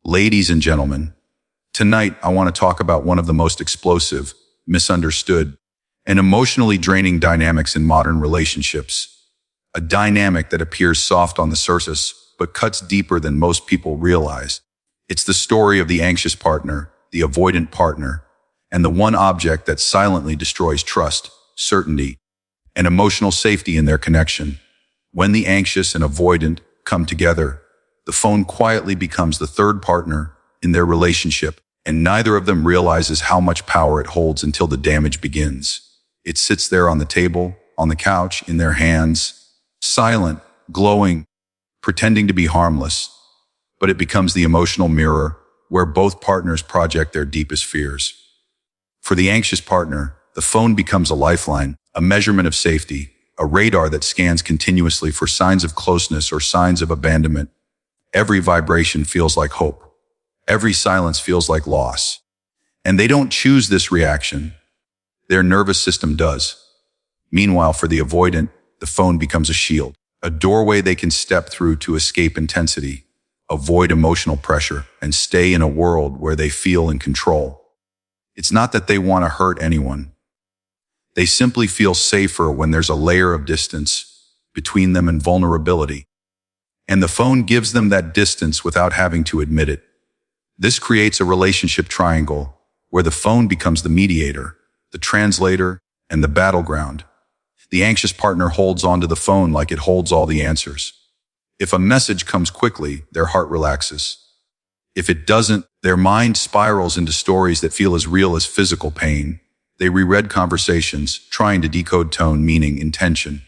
Ladies and gentlemen, tonight I want to talk about one of the most explosive, misunderstood, and emotionally draining dynamics in modern relationships. A dynamic that appears soft on the surface, but cuts deeper than most people realize. It's the story of the anxious partner, the avoidant partner, and the one object that silently destroys trust, certainty, and emotional safety in their connection. When the anxious and avoidant come together, the phone quietly becomes the third partner in their relationship, and neither of them realizes how much power it holds until the damage begins. It sits there on the table, on the couch, in their hands, silent, glowing, pretending to be harmless, but it becomes the emotional mirror where both partners project their deepest fears. For the anxious partner, the phone becomes a lifeline, a measurement of safety, a radar that scans continuously for signs of closeness or signs of abandonment. Every vibration feels like hope. Every silence feels like loss. And they don't choose this reaction. Their nervous system does. Meanwhile, for the avoidant, the phone becomes a shield, a doorway they can step through to escape intensity, avoid emotional pressure, and stay in a world where they feel in control. It's not that they want to hurt anyone. They simply feel safer when there's a layer of distance between them and vulnerability. And the phone gives them that distance without having to admit it. This creates a relationship triangle where the phone becomes the mediator, the translator, and the battleground. The anxious partner holds onto the phone like it holds all the answers. If a message comes quickly, their heart relaxes. If it doesn't, their mind spirals into stories that feel as real as physical pain. They reread conversations, trying to decode tone, meaning, intention.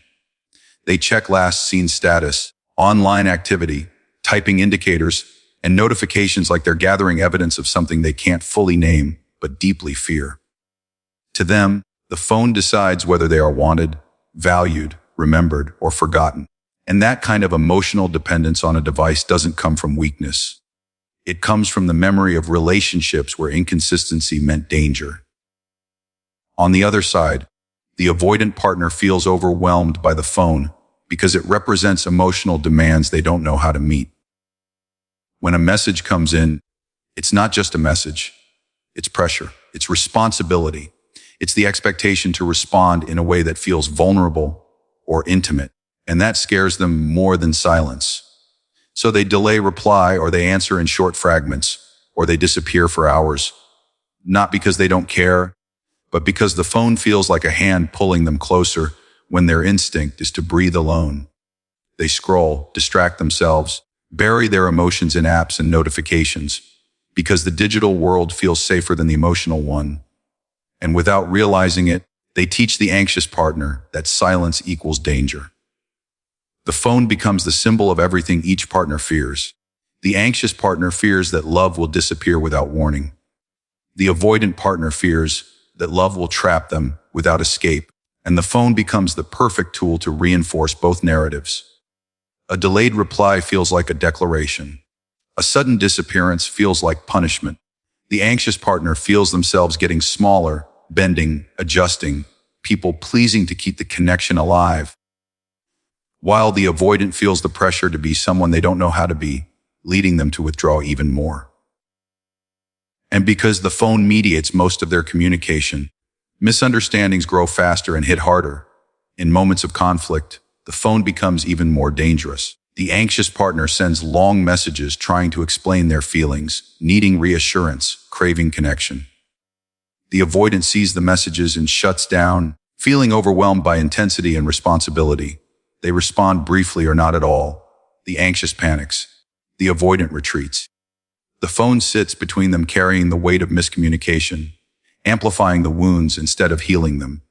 They check last seen status, online activity, typing indicators, and notifications like they're gathering evidence of something they can't fully name, but deeply fear. To them, the phone decides whether they are wanted, valued, remembered, or forgotten. And that kind of emotional dependence on a device doesn't come from weakness. It comes from the memory of relationships where inconsistency meant danger. On the other side, the avoidant partner feels overwhelmed by the phone because it represents emotional demands they don't know how to meet. When a message comes in, it's not just a message. It's pressure. It's responsibility. It's the expectation to respond in a way that feels vulnerable or intimate. And that scares them more than silence. So they delay reply, or they answer in short fragments, or they disappear for hours. Not because they don't care, but because the phone feels like a hand pulling them closer when their instinct is to breathe alone. They scroll, distract themselves, bury their emotions in apps and notifications, because the digital world feels safer than the emotional one. And without realizing it, they teach the anxious partner that silence equals danger. The phone becomes the symbol of everything each partner fears. The anxious partner fears that love will disappear without warning. The avoidant partner fears that love will trap them without escape. And the phone becomes the perfect tool to reinforce both narratives. A delayed reply feels like a declaration. A sudden disappearance feels like punishment. The anxious partner feels themselves getting smaller, bending, adjusting, people pleasing to keep the connection alive. While the avoidant feels the pressure to be someone they don't know how to be, leading them to withdraw even more. And because the phone mediates most of their communication, misunderstandings grow faster and hit harder. In moments of conflict, the phone becomes even more dangerous. The anxious partner sends long messages trying to explain their feelings, needing reassurance, craving connection. The avoidant sees the messages and shuts down, feeling overwhelmed by intensity and responsibility. They respond briefly or not at all. The anxious panics. The avoidant retreats. The phone sits between them, carrying the weight of miscommunication, amplifying the wounds instead of healing them.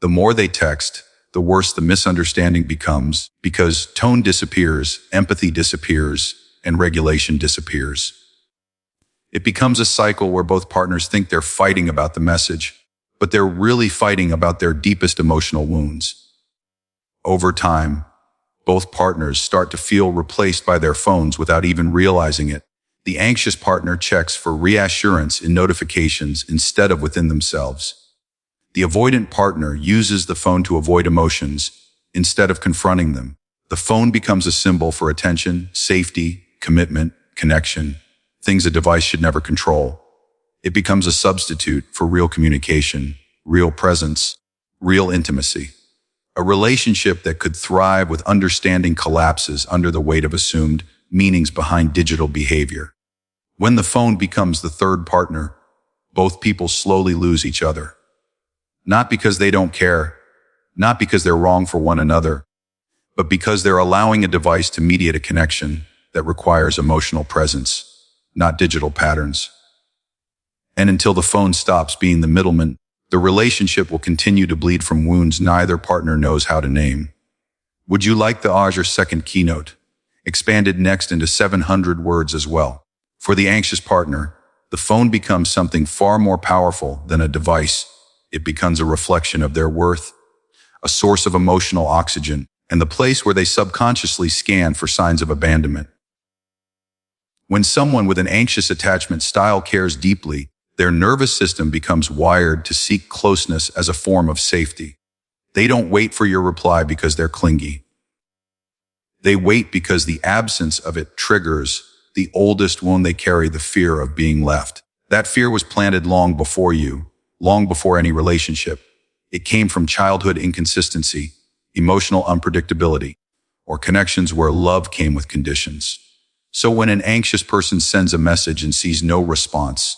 The more they text, the worse the misunderstanding becomes, because tone disappears, empathy disappears, and regulation disappears. It becomes a cycle where both partners think they're fighting about the message, but they're really fighting about their deepest emotional wounds. Over time, both partners start to feel replaced by their phones without even realizing it. The anxious partner checks for reassurance in notifications instead of within themselves. The avoidant partner uses the phone to avoid emotions instead of confronting them. The phone becomes a symbol for attention, safety, commitment, connection, things a device should never control. It becomes a substitute for real communication, real presence, real intimacy. A relationship that could thrive with understanding collapses under the weight of assumed meanings behind digital behavior. When the phone becomes the third partner, both people slowly lose each other. Not because they don't care, not because they're wrong for one another, but because they're allowing a device to mediate a connection that requires emotional presence, not digital patterns. And until the phone stops being the middleman, the relationship will continue to bleed from wounds neither partner knows how to name. Would you like the Azure second keynote, expanded next into 700 words as well? For the anxious partner, the phone becomes something far more powerful than a device. It becomes a reflection of their worth, a source of emotional oxygen, and the place where they subconsciously scan for signs of abandonment. When someone with an anxious attachment style cares deeply, their nervous system becomes wired to seek closeness as a form of safety. They don't wait for your reply because they're clingy. They wait because the absence of it triggers the oldest wound they carry, the fear of being left. That fear was planted long before you, long before any relationship. It came from childhood inconsistency, emotional unpredictability, or connections where love came with conditions. So when an anxious person sends a message and sees no response,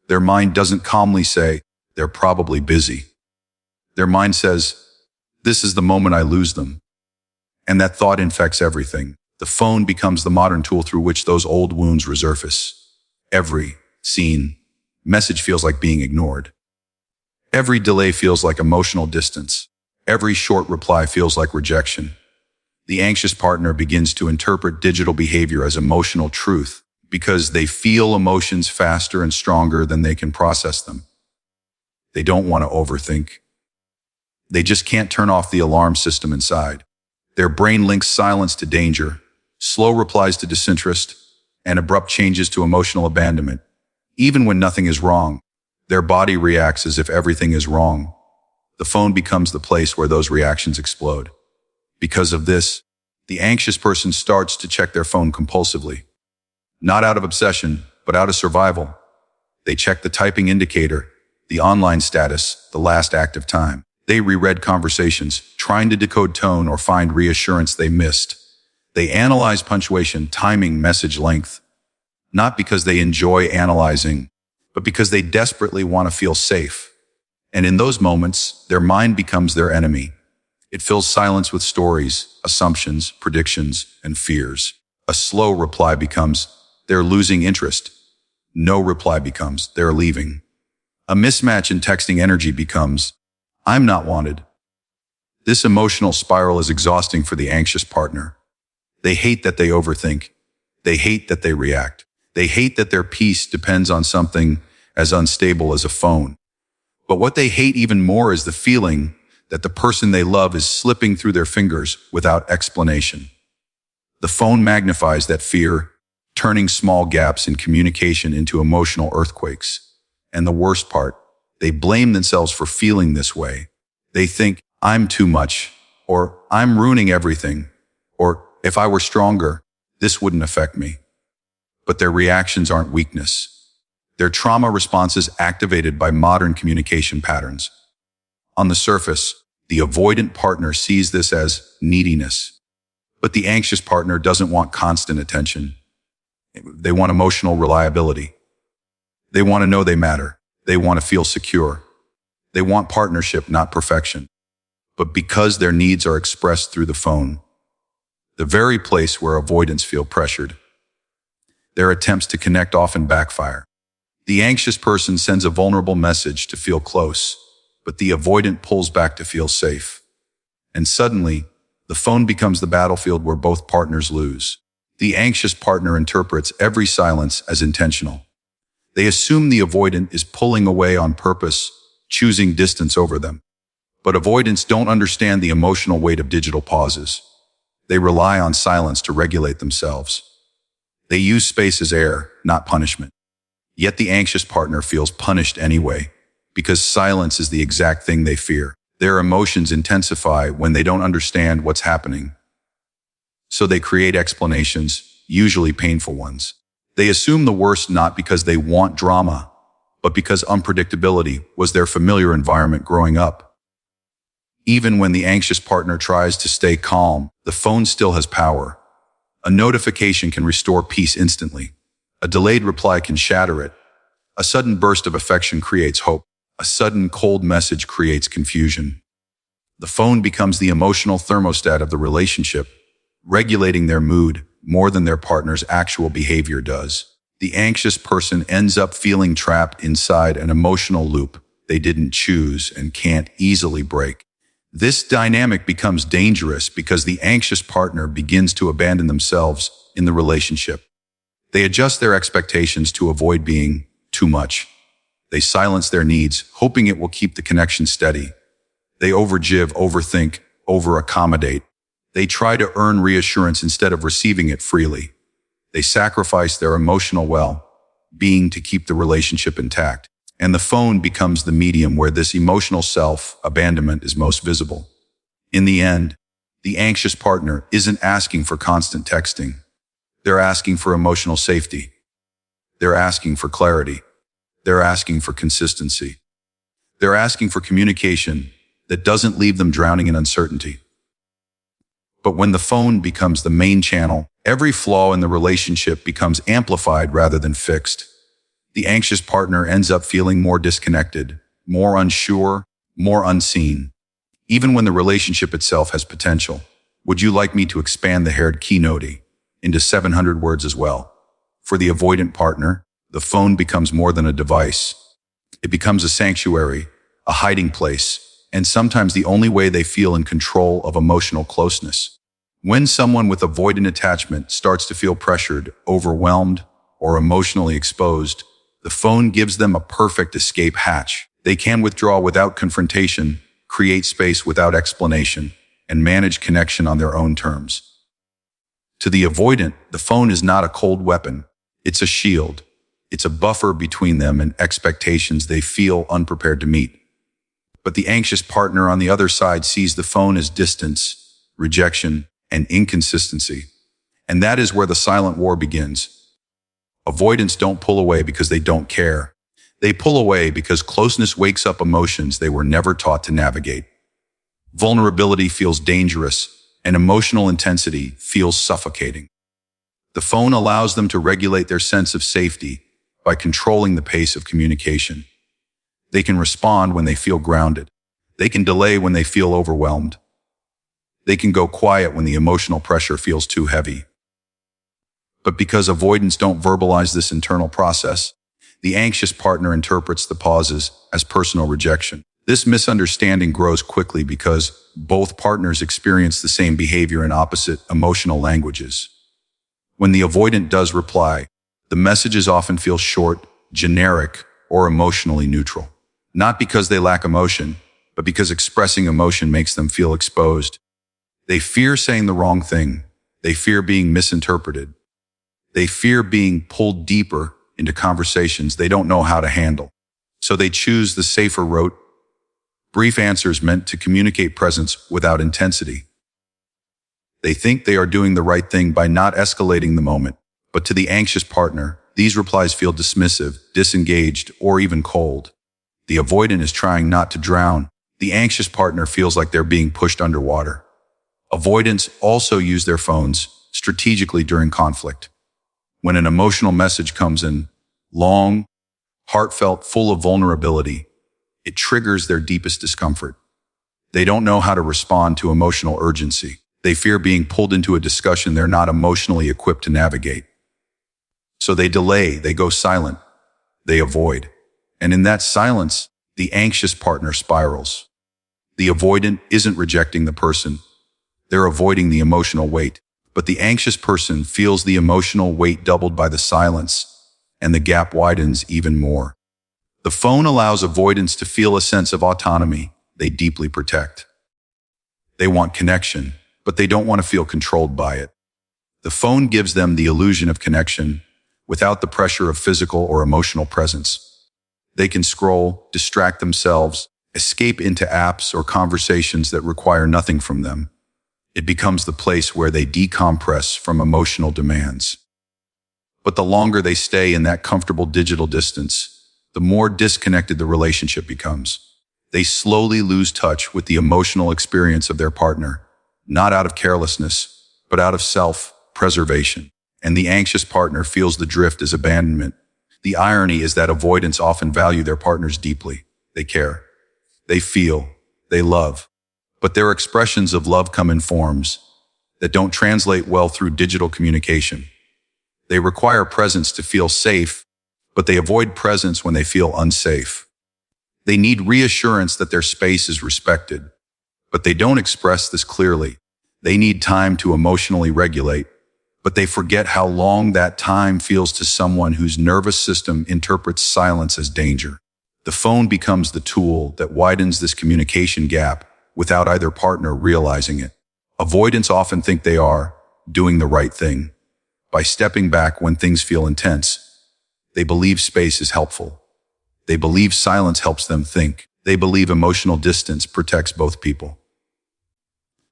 their mind doesn't calmly say, they're probably busy. Their mind says, this is the moment I lose them. And that thought infects everything. The phone becomes the modern tool through which those old wounds resurface. Every seen message feels like being ignored. Every delay feels like emotional distance. Every short reply feels like rejection. The anxious partner begins to interpret digital behavior as emotional truth because they feel emotions faster and stronger than they can process them. They don't want to overthink. They just can't turn off the alarm system inside. Their brain links silence to danger, slow replies to disinterest, and abrupt changes to emotional abandonment. Even when nothing is wrong, their body reacts as if everything is wrong. The phone becomes the place where those reactions explode. Because of this, the anxious person starts to check their phone compulsively. Not out of obsession, but out of survival. They check the typing indicator, the online status, the last active time. They reread conversations, trying to decode tone or find reassurance they missed. They analyze punctuation, timing, message length. Not because they enjoy analyzing, but because they desperately want to feel safe. And in those moments, their mind becomes their enemy. It fills silence with stories, assumptions, predictions, and fears. A slow reply becomes, they're losing interest. No reply becomes, they're leaving. A mismatch in texting energy becomes, I'm not wanted. This emotional spiral is exhausting for the anxious partner. They hate that they overthink. They hate that they react. They hate that their peace depends on something as unstable as a phone. But what they hate even more is the feeling that the person they love is slipping through their fingers without explanation. The phone magnifies that fear, turning small gaps in communication into emotional earthquakes. And the worst part, they blame themselves for feeling this way. They think, I'm too much, or I'm ruining everything, or if I were stronger, this wouldn't affect me. But their reactions aren't weakness. They're trauma responses activated by modern communication patterns. On the surface, the avoidant partner sees this as neediness. But the anxious partner doesn't want constant attention. They want emotional reliability. They want to know they matter. They want to feel secure. They want partnership, not perfection. But because their needs are expressed through the phone, the very place where avoidants feel pressured, their attempts to connect often backfire. The anxious person sends a vulnerable message to feel close, but the avoidant pulls back to feel safe. And suddenly, the phone becomes the battlefield where both partners lose. The anxious partner interprets every silence as intentional. They assume the avoidant is pulling away on purpose, choosing distance over them. But avoidants don't understand the emotional weight of digital pauses. They rely on silence to regulate themselves. They use space as air, not punishment. Yet the anxious partner feels punished anyway, because silence is the exact thing they fear. Their emotions intensify when they don't understand what's happening. So they create explanations, usually painful ones. They assume the worst not because they want drama, but because unpredictability was their familiar environment growing up. Even when the anxious partner tries to stay calm, the phone still has power. A notification can restore peace instantly. A delayed reply can shatter it. A sudden burst of affection creates hope. A sudden cold message creates confusion. The phone becomes the emotional thermostat of the relationship, regulating their mood more than their partner's actual behavior does. The anxious person ends up feeling trapped inside an emotional loop they didn't choose and can't easily break. This dynamic becomes dangerous because the anxious partner begins to abandon themselves in the relationship. They adjust their expectations to avoid being too much. They silence their needs, hoping it will keep the connection steady. They overgive, overthink, over-accommodate. They try to earn reassurance instead of receiving it freely. They sacrifice their emotional well-being to keep the relationship intact. And the phone becomes the medium where this emotional self-abandonment is most visible. In the end, the anxious partner isn't asking for constant texting. They're asking for emotional safety. They're asking for clarity. They're asking for consistency. They're asking for communication that doesn't leave them drowning in uncertainty. But when the phone becomes the main channel, every flaw in the relationship becomes amplified rather than fixed. The anxious partner ends up feeling more disconnected, more unsure, more unseen, even when the relationship itself has potential. Would you like me to expand the haired keynote into 700 words as well? For the avoidant partner, the phone becomes more than a device. It becomes a sanctuary, a hiding place, and sometimes the only way they feel in control of emotional closeness. When someone with avoidant attachment starts to feel pressured, overwhelmed, or emotionally exposed, the phone gives them a perfect escape hatch. They can withdraw without confrontation, create space without explanation, and manage connection on their own terms. To the avoidant, the phone is not a cold weapon. It's a shield. It's a buffer between them and expectations they feel unprepared to meet. But the anxious partner on the other side sees the phone as distance, rejection, and inconsistency. And that is where the silent war begins. Avoidants don't pull away because they don't care. They pull away because closeness wakes up emotions they were never taught to navigate. Vulnerability feels dangerous, and emotional intensity feels suffocating. The phone allows them to regulate their sense of safety by controlling the pace of communication. They can respond when they feel grounded. They can delay when they feel overwhelmed. They can go quiet when the emotional pressure feels too heavy. But because avoidants don't verbalize this internal process, the anxious partner interprets the pauses as personal rejection. This misunderstanding grows quickly because both partners experience the same behavior in opposite emotional languages. When the avoidant does reply, the messages often feel short, generic, or emotionally neutral. Not because they lack emotion, but because expressing emotion makes them feel exposed. They fear saying the wrong thing. They fear being misinterpreted. They fear being pulled deeper into conversations they don't know how to handle. So they choose the safer route, brief answers meant to communicate presence without intensity. They think they are doing the right thing by not escalating the moment, but to the anxious partner, these replies feel dismissive, disengaged, or even cold. The avoidant is trying not to drown. The anxious partner feels like they're being pushed underwater. Avoidants also use their phones strategically during conflict. When an emotional message comes in, long, heartfelt, full of vulnerability, it triggers their deepest discomfort. They don't know how to respond to emotional urgency. They fear being pulled into a discussion they're not emotionally equipped to navigate. So they delay, they go silent, they avoid. And in that silence, the anxious partner spirals. The avoidant isn't rejecting the person. They're avoiding the emotional weight. But the anxious person feels the emotional weight doubled by the silence, and the gap widens even more. The phone allows avoidants to feel a sense of autonomy they deeply protect. They want connection, but they don't want to feel controlled by it. The phone gives them the illusion of connection without the pressure of physical or emotional presence. They can scroll, distract themselves, escape into apps or conversations that require nothing from them. It becomes the place where they decompress from emotional demands. But the longer they stay in that comfortable digital distance, the more disconnected the relationship becomes. They slowly lose touch with the emotional experience of their partner, not out of carelessness, but out of self-preservation. And the anxious partner feels the drift as abandonment. The irony is that avoidants often value their partners deeply. They care, they feel, they love. But their expressions of love come in forms that don't translate well through digital communication. They require presence to feel safe, but they avoid presence when they feel unsafe. They need reassurance that their space is respected, but they don't express this clearly. They need time to emotionally regulate, but they forget how long that time feels to someone whose nervous system interprets silence as danger. The phone becomes the tool that widens this communication gap without either partner realizing it. Avoidants often think they are doing the right thing by stepping back when things feel intense. They believe space is helpful. They believe silence helps them think. They believe emotional distance protects both people.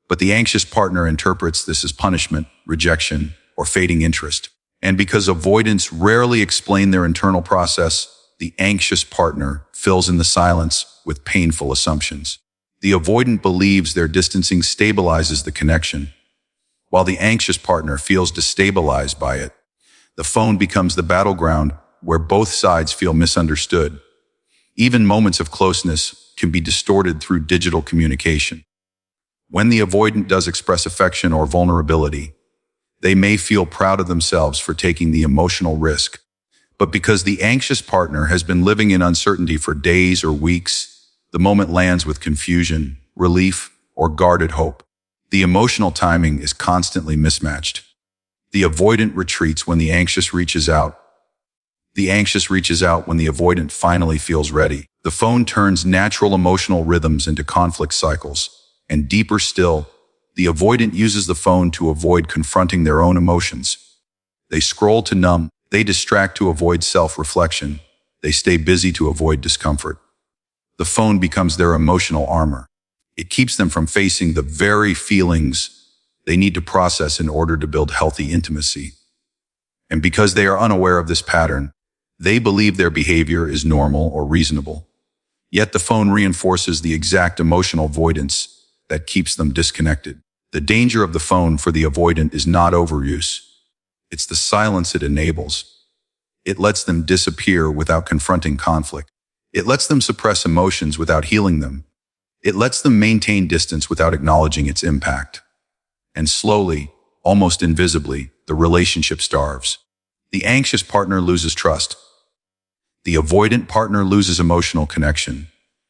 But the anxious partner interprets this as punishment, rejection, or fading interest. And because avoidants rarely explain their internal process, the anxious partner fills in the silence with painful assumptions. The avoidant believes their distancing stabilizes the connection, while the anxious partner feels destabilized by it. The phone becomes the battleground where both sides feel misunderstood. Even moments of closeness can be distorted through digital communication. When the avoidant does express affection or vulnerability, they may feel proud of themselves for taking the emotional risk. But because the anxious partner has been living in uncertainty for days or weeks, the moment lands with confusion, relief, or guarded hope. The emotional timing is constantly mismatched. The avoidant retreats when the anxious reaches out. The anxious reaches out when the avoidant finally feels ready. The phone turns natural emotional rhythms into conflict cycles. And deeper still, the avoidant uses the phone to avoid confronting their own emotions. They scroll to numb. They distract to avoid self-reflection. They stay busy to avoid discomfort. The phone becomes their emotional armor. It keeps them from facing the very feelings they need to process in order to build healthy intimacy. And because they are unaware of this pattern, they believe their behavior is normal or reasonable. Yet the phone reinforces the exact emotional avoidance that keeps them disconnected. The danger of the phone for the avoidant is not overuse. It's the silence it enables. It lets them disappear without confronting conflict. It lets them suppress emotions without healing them. It lets them maintain distance without acknowledging its impact. And slowly, almost invisibly, the relationship starves. The anxious partner loses trust. The avoidant partner loses emotional connection.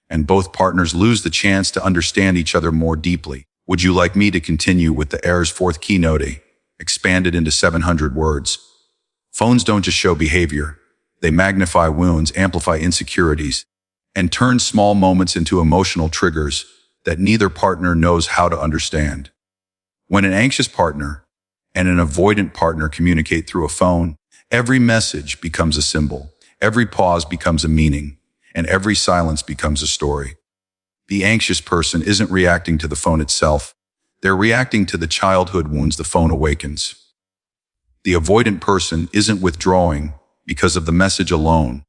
And both partners lose the chance to understand each other more deeply. Would you like me to continue with the AIR's fourth keynote, expanded into 700 words? Phones don't just show behavior. They magnify wounds, amplify insecurities, and turn small moments into emotional triggers that neither partner knows how to understand. When an anxious partner and an avoidant partner communicate through a phone, every message becomes a symbol, every pause becomes a meaning, and every silence becomes a story. The anxious person isn't reacting to the phone itself. They're reacting to the childhood wounds the phone awakens. The avoidant person isn't withdrawing because of the message alone.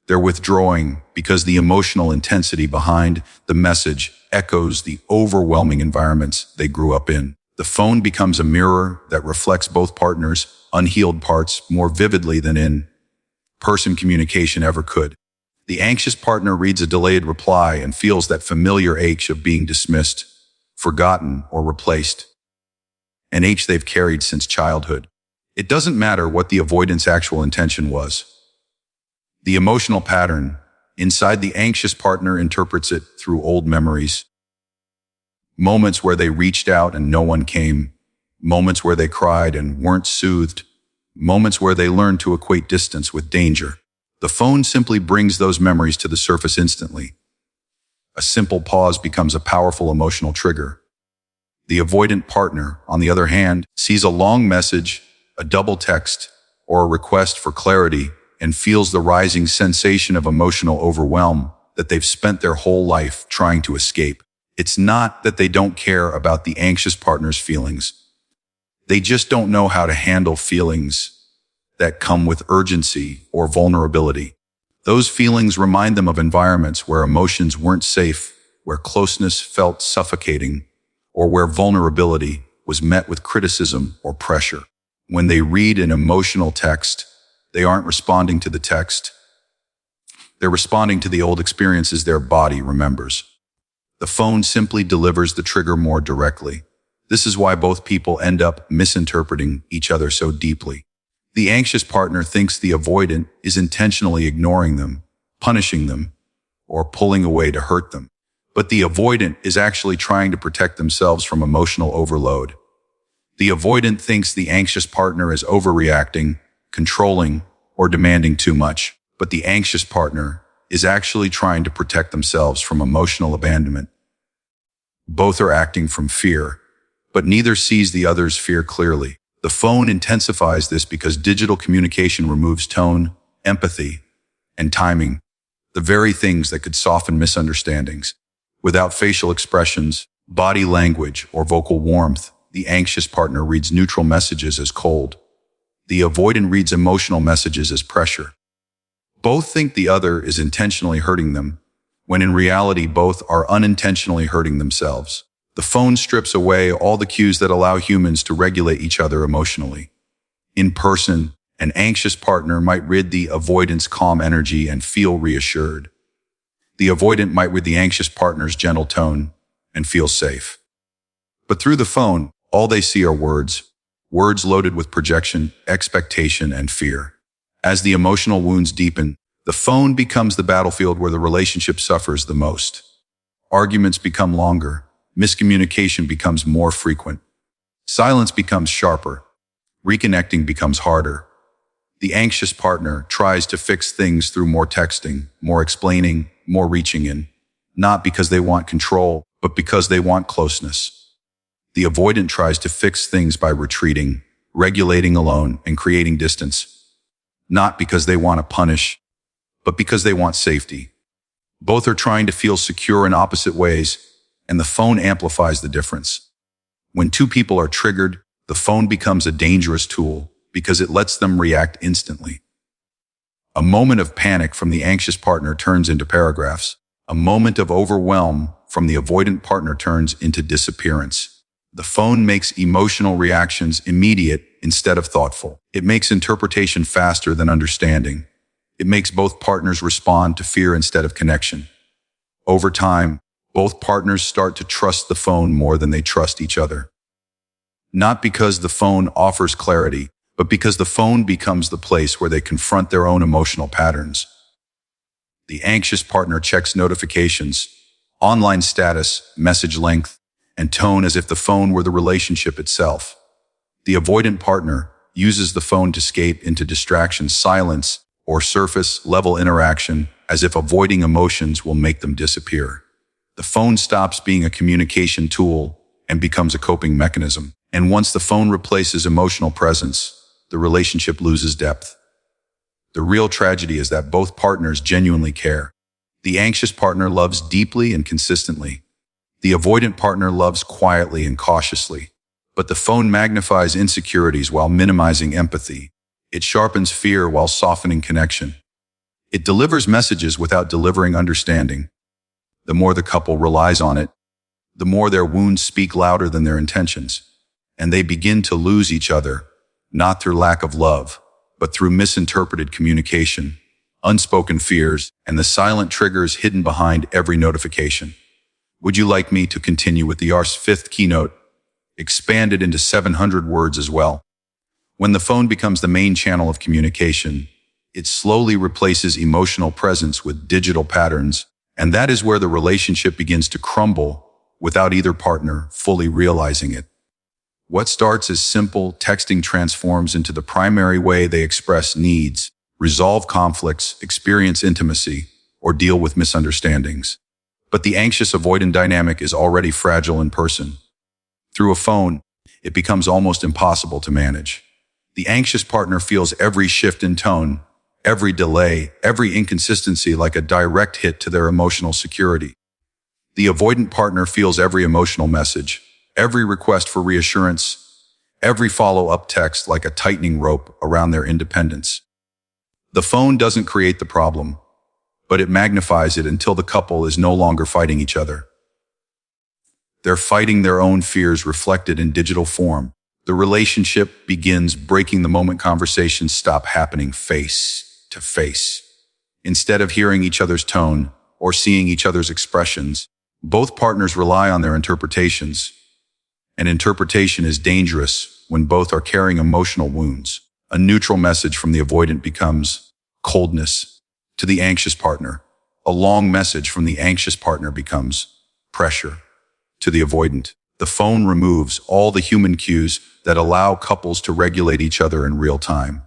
They're withdrawing because the emotional intensity behind the message echoes the overwhelming environments they grew up in. The phone becomes a mirror that reflects both partners' unhealed parts more vividly than in-person communication ever could. The anxious partner reads a delayed reply and feels that familiar ache of being dismissed, forgotten, or replaced. An ache they've carried since childhood. It doesn't matter what the avoidant's actual intention was. The emotional pattern inside the anxious partner interprets it through old memories. Moments where they reached out and no one came. Moments where they cried and weren't soothed. Moments where they learned to equate distance with danger. The phone simply brings those memories to the surface instantly. A simple pause becomes a powerful emotional trigger. The avoidant partner, on the other hand, sees a long message, a double text, or a request for clarity and feels the rising sensation of emotional overwhelm that they've spent their whole life trying to escape. It's not that they don't care about the anxious partner's feelings. They just don't know how to handle feelings that come with urgency or vulnerability. Those feelings remind them of environments where emotions weren't safe, where closeness felt suffocating, or where vulnerability was met with criticism or pressure. When they read an emotional text, they aren't responding to the text. They're responding to the old experiences their body remembers. The phone simply delivers the trigger more directly. This is why both people end up misinterpreting each other so deeply. The anxious partner thinks the avoidant is intentionally ignoring them, punishing them, or pulling away to hurt them. But the avoidant is actually trying to protect themselves from emotional overload. The avoidant thinks the anxious partner is overreacting, controlling, or demanding too much. But the anxious partner is actually trying to protect themselves from emotional abandonment. Both are acting from fear, but neither sees the other's fear clearly. The phone intensifies this because digital communication removes tone, empathy, and timing, the very things that could soften misunderstandings. Without facial expressions, body language, or vocal warmth, the anxious partner reads neutral messages as cold. The avoidant reads emotional messages as pressure. Both think the other is intentionally hurting them, when in reality both are unintentionally hurting themselves. The phone strips away all the cues that allow humans to regulate each other emotionally. In person, an anxious partner might read the avoidant's calm energy and feel reassured. The avoidant might read the anxious partner's gentle tone and feel safe. But through the phone, all they see are words loaded with projection, expectation, and fear. As the emotional wounds deepen, the phone becomes the battlefield where the relationship suffers the most. Arguments become longer. Miscommunication becomes more frequent. Silence becomes sharper. Reconnecting becomes harder. The anxious partner tries to fix things through more texting, more explaining, more reaching in, not because they want control, but because they want closeness. The avoidant tries to fix things by retreating, regulating alone, and creating distance, not because they want to punish, but because they want safety. Both are trying to feel secure in opposite ways, and the phone amplifies the difference. When two people are triggered, the phone becomes a dangerous tool because it lets them react instantly. A moment of panic from the anxious partner turns into paragraphs. A moment of overwhelm from the avoidant partner turns into disappearance. The phone makes emotional reactions immediate instead of thoughtful. It makes interpretation faster than understanding. It makes both partners respond to fear instead of connection. Over time, both partners start to trust the phone more than they trust each other. Not because the phone offers clarity, but because the phone becomes the place where they confront their own emotional patterns. The anxious partner checks notifications, online status, message length, and tone as if the phone were the relationship itself. The avoidant partner uses the phone to escape into distraction, silence, or surface-level interaction as if avoiding emotions will make them disappear. The phone stops being a communication tool and becomes a coping mechanism. And once the phone replaces emotional presence, the relationship loses depth. The real tragedy is that both partners genuinely care. The anxious partner loves deeply and consistently. The avoidant partner loves quietly and cautiously. But the phone magnifies insecurities while minimizing empathy. It sharpens fear while softening connection. It delivers messages without delivering understanding. The more the couple relies on it, the more their wounds speak louder than their intentions, and they begin to lose each other, not through lack of love, but through misinterpreted communication, unspoken fears, and the silent triggers hidden behind every notification. Would you like me to continue with the R's fifth keynote, expanded into 700 words as well? When the phone becomes the main channel of communication, it slowly replaces emotional presence with digital patterns, and that is where the relationship begins to crumble without either partner fully realizing it. What starts as simple texting transforms into the primary way they express needs, resolve conflicts, experience intimacy, or deal with misunderstandings. But the anxious avoidant dynamic is already fragile in person. Through a phone, it becomes almost impossible to manage. The anxious partner feels every shift in tone, every delay, every inconsistency like a direct hit to their emotional security. The avoidant partner feels every emotional message, every request for reassurance, every follow-up text like a tightening rope around their independence. The phone doesn't create the problem, but it magnifies it until the couple is no longer fighting each other. They're fighting their own fears reflected in digital form. The relationship begins breaking the moment conversations stop happening face to face. Instead of hearing each other's tone or seeing each other's expressions, both partners rely on their interpretations. And interpretation is dangerous when both are carrying emotional wounds. A neutral message from the avoidant becomes coldness to the anxious partner. A long message from the anxious partner becomes pressure to the avoidant. The phone removes all the human cues that allow couples to regulate each other in real time.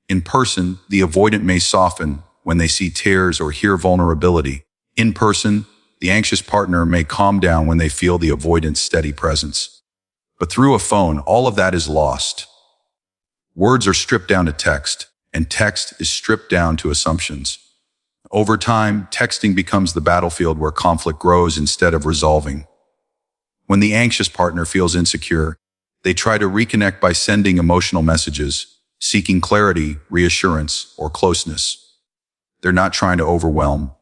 In person, the avoidant may soften when they see tears or hear vulnerability. In person, the anxious partner may calm down when they feel the avoidant's steady presence. But through a phone, all of that is lost. Words are stripped down to text, and text is stripped down to assumptions. Over time, texting becomes the battlefield where conflict grows instead of resolving. When the anxious partner feels insecure, they try to reconnect by sending emotional messages, seeking clarity, reassurance, or closeness. They're not trying to overwhelm.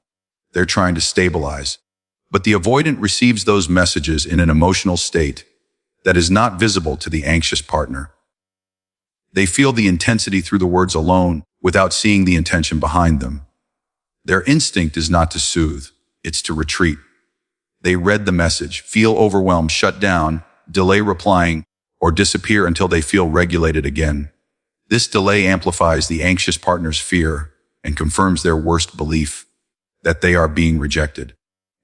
They're trying to stabilize. But the avoidant receives those messages in an emotional state that is not visible to the anxious partner. They feel the intensity through the words alone without seeing the intention behind them. Their instinct is not to soothe, it's to retreat. They read the message, feel overwhelmed, shut down, delay replying, or disappear until they feel regulated again. This delay amplifies the anxious partner's fear and confirms their worst belief that they are being rejected.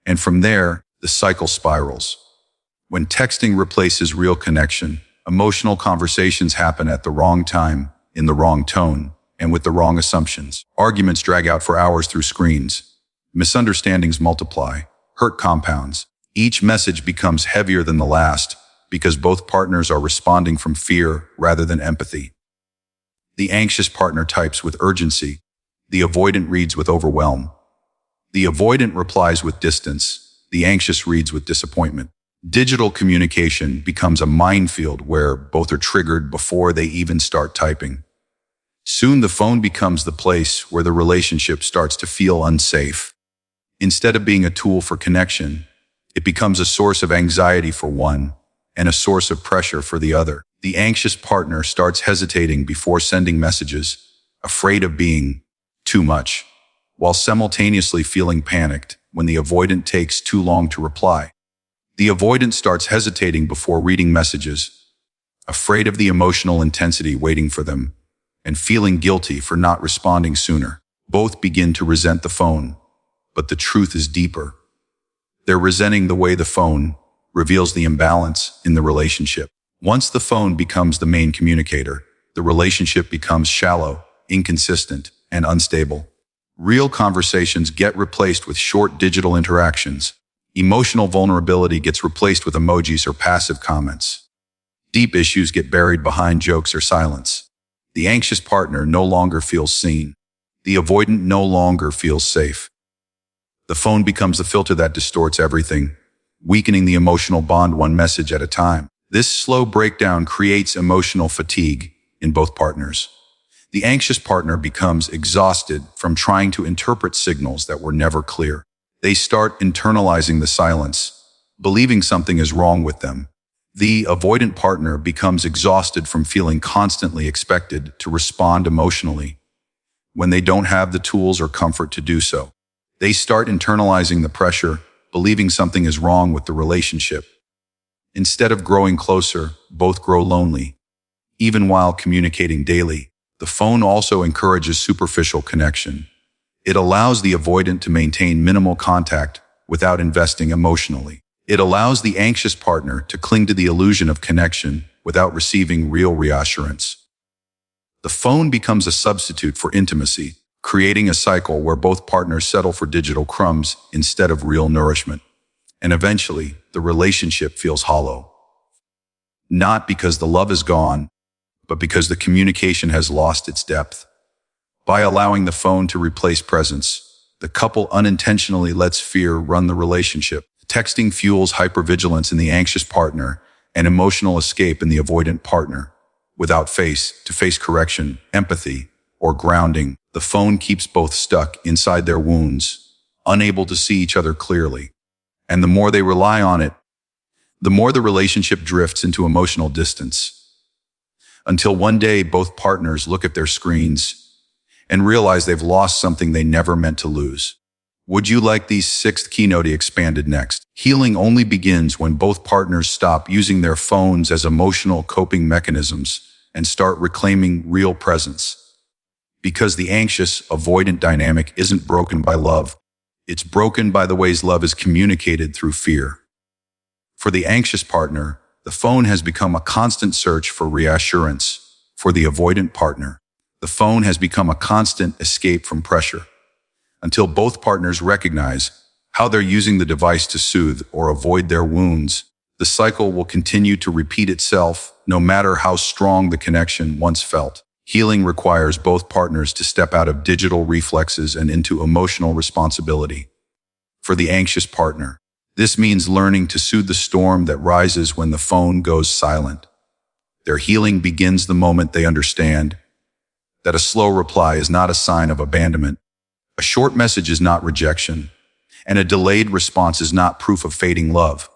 And from there, the cycle spirals. When texting replaces real connection, emotional conversations happen at the wrong time, in the wrong tone, and with the wrong assumptions. Arguments drag out for hours through screens. Misunderstandings multiply. Hurt compounds. Each message becomes heavier than the last because both partners are responding from fear rather than empathy. The anxious partner types with urgency. The avoidant reads with overwhelm. The avoidant replies with distance. The anxious reads with disappointment. Digital communication becomes a minefield where both are triggered before they even start typing. Soon the phone becomes the place where the relationship starts to feel unsafe. Instead of being a tool for connection, it becomes a source of anxiety for one and a source of pressure for the other. The anxious partner starts hesitating before sending messages, afraid of being too much, while simultaneously feeling panicked when the avoidant takes too long to reply. The avoidant starts hesitating before reading messages, afraid of the emotional intensity waiting for them, and feeling guilty for not responding sooner. Both begin to resent the phone, but the truth is deeper. They're resenting the way the phone reveals the imbalance in the relationship. Once the phone becomes the main communicator, the relationship becomes shallow, inconsistent, and unstable. Real conversations get replaced with short digital interactions. Emotional vulnerability gets replaced with emojis or passive comments. Deep issues get buried behind jokes or silence. The anxious partner no longer feels seen. The avoidant no longer feels safe. The phone becomes the filter that distorts everything, weakening the emotional bond one message at a time. This slow breakdown creates emotional fatigue in both partners. The anxious partner becomes exhausted from trying to interpret signals that were never clear. They start internalizing the silence, believing something is wrong with them. The avoidant partner becomes exhausted from feeling constantly expected to respond emotionally when they don't have the tools or comfort to do so. They start internalizing the pressure, believing something is wrong with the relationship. Instead of growing closer, both grow lonely. Even while communicating daily, the phone also encourages superficial connection. It allows the avoidant to maintain minimal contact without investing emotionally. It allows the anxious partner to cling to the illusion of connection without receiving real reassurance. The phone becomes a substitute for intimacy, creating a cycle where both partners settle for digital crumbs instead of real nourishment. And eventually, the relationship feels hollow. Not because the love is gone, but because the communication has lost its depth. By allowing the phone to replace presence, the couple unintentionally lets fear run the relationship. Texting fuels hypervigilance in the anxious partner and emotional escape in the avoidant partner. Without face-to-face correction, empathy, or grounding, the phone keeps both stuck inside their wounds, unable to see each other clearly. And the more they rely on it, the more the relationship drifts into emotional distance. Until one day, both partners look at their screens and realize they've lost something they never meant to lose. Would you like the sixth keynote expanded next? Healing only begins when both partners stop using their phones as emotional coping mechanisms and start reclaiming real presence. Because the anxious, avoidant dynamic isn't broken by love. It's broken by the ways love is communicated through fear. For the anxious partner, the phone has become a constant search for reassurance. For the avoidant partner, the phone has become a constant escape from pressure. Until both partners recognize how they're using the device to soothe or avoid their wounds, the cycle will continue to repeat itself, no matter how strong the connection once felt. Healing requires both partners to step out of digital reflexes and into emotional responsibility. For the anxious partner, this means learning to soothe the storm that rises when the phone goes silent. Their healing begins the moment they understand that a slow reply is not a sign of abandonment, a short message is not rejection, and a delayed response is not proof of fading love.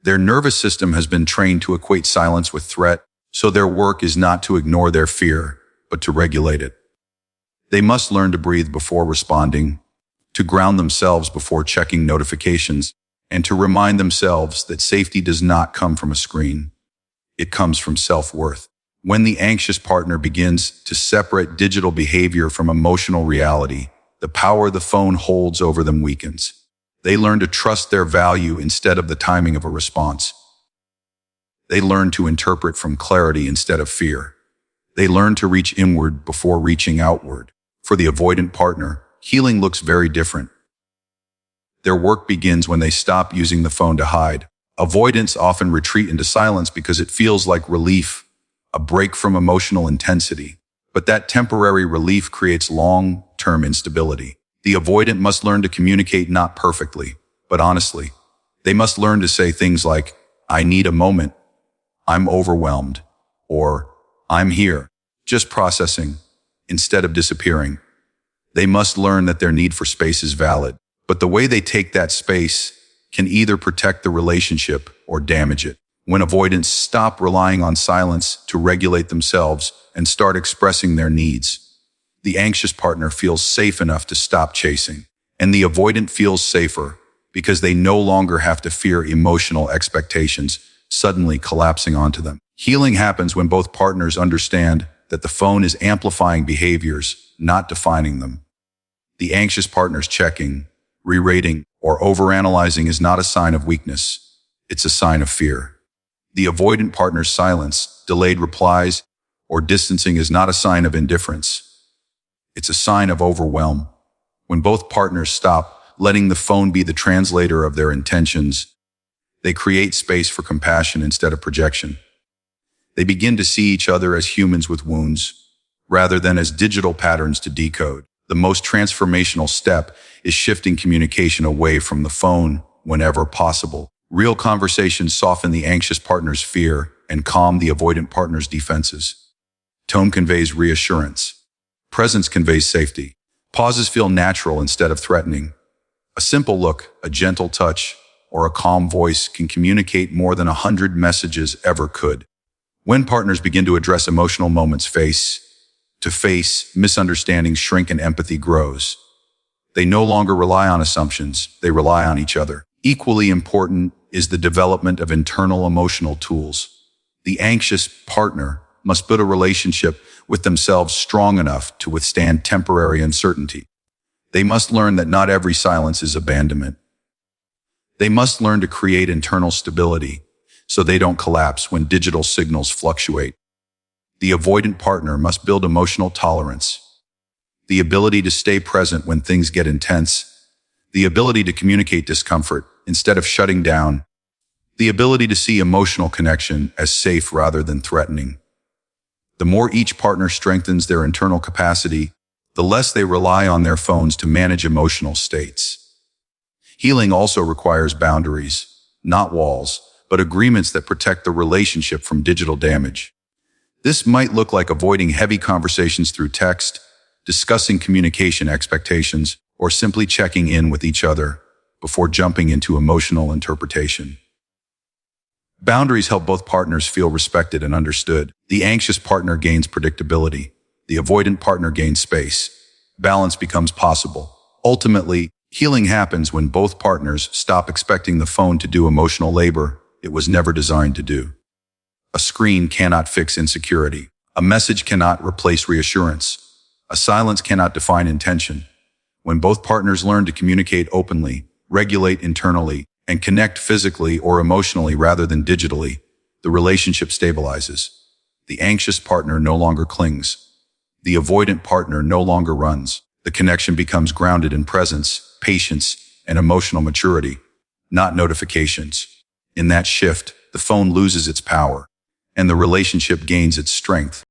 Their nervous system has been trained to equate silence with threat, so their work is not to ignore their fear, but to regulate it. They must learn to breathe before responding, to ground themselves before checking notifications, and to remind themselves that safety does not come from a screen. It comes from self-worth. When the anxious partner begins to separate digital behavior from emotional reality, the power the phone holds over them weakens. They learn to trust their value instead of the timing of a response. They learn to interpret from clarity instead of fear. They learn to reach inward before reaching outward. For the avoidant partner, healing looks very different. Their work begins when they stop using the phone to hide. Avoidants often retreat into silence because it feels like relief, a break from emotional intensity. But that temporary relief creates long-term instability. The avoidant must learn to communicate not perfectly, but honestly. They must learn to say things like, "I need a moment," "I'm overwhelmed," or "I'm here," just processing, instead of disappearing. They must learn that their need for space is valid, but the way they take that space can either protect the relationship or damage it. When avoidants stop relying on silence to regulate themselves and start expressing their needs, the anxious partner feels safe enough to stop chasing, and the avoidant feels safer because they no longer have to fear emotional expectations suddenly collapsing onto them. Healing happens when both partners understand that the phone is amplifying behaviors, not defining them. The anxious partner's checking, re-rating, or overanalyzing is not a sign of weakness. It's a sign of fear. The avoidant partner's silence, delayed replies, or distancing is not a sign of indifference. It's a sign of overwhelm. When both partners stop letting the phone be the translator of their intentions, they create space for compassion instead of projection. They begin to see each other as humans with wounds, rather than as digital patterns to decode. The most transformational step is shifting communication away from the phone whenever possible. Real conversations soften the anxious partner's fear and calm the avoidant partner's defenses. Tone conveys reassurance. Presence conveys safety. Pauses feel natural instead of threatening. A simple look, a gentle touch, or a calm voice can communicate more than 100 messages ever could. When partners begin to address emotional moments face to face, misunderstandings shrink and empathy grows. They no longer rely on assumptions, they rely on each other. Equally important is the development of internal emotional tools. The anxious partner must build a relationship with themselves strong enough to withstand temporary uncertainty. They must learn that not every silence is abandonment. They must learn to create internal stability so they don't collapse when digital signals fluctuate. The avoidant partner must build emotional tolerance, the ability to stay present when things get intense, the ability to communicate discomfort instead of shutting down, the ability to see emotional connection as safe rather than threatening. The more each partner strengthens their internal capacity, the less they rely on their phones to manage emotional states. Healing also requires boundaries, not walls, but agreements that protect the relationship from digital damage. This might look like avoiding heavy conversations through text, discussing communication expectations, or simply checking in with each other before jumping into emotional interpretation. Boundaries help both partners feel respected and understood. The anxious partner gains predictability. The avoidant partner gains space. Balance becomes possible. Ultimately, healing happens when both partners stop expecting the phone to do emotional labor it was never designed to do. A screen cannot fix insecurity. A message cannot replace reassurance. A silence cannot define intention. When both partners learn to communicate openly, regulate internally, and connect physically or emotionally rather than digitally, the relationship stabilizes. The anxious partner no longer clings. The avoidant partner no longer runs. The connection becomes grounded in presence, patience, and emotional maturity, not notifications. In that shift, the phone loses its power, and the relationship gains its strength.